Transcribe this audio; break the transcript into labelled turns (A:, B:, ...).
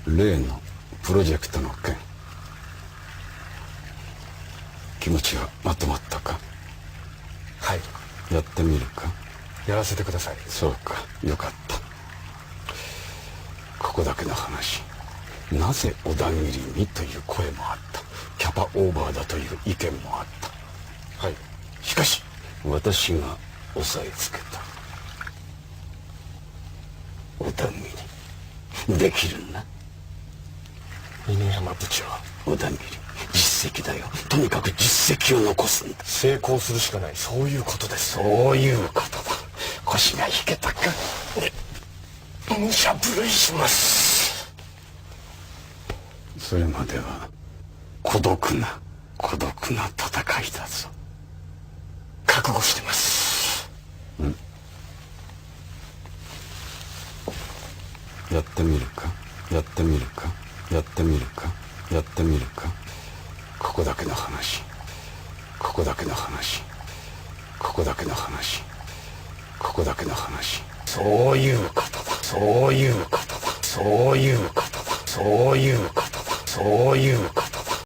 A: 例のプロジェクトの件、気持ちはまとまったか？
B: はい、
A: やってみるか？
B: やらせてください。
A: そうか、よかった。ここだけの話、なぜ小田切にという声もあった。キャパオーバーだという意見もあった。
B: はい。
A: しかし私が押さえつけた。小田切できるな？
B: 犬山部長、
A: 小田切、実績だよ。とにかく実績を残すんだ。
B: 成功するしかない、そういうことです。
A: そういうことだ。腰が引けたか？
B: 武者震いします。
A: それまでは孤独な戦いだぞ。
B: 覚悟してます。
A: やってみるか？やってみるか？やってみるか？やってみるか？ここだけの話、ここだけの話、ここだけの話、ここだけの話。そういうことだ。そういうことだ。そういうことだ。そういうことだ。そういうことだ。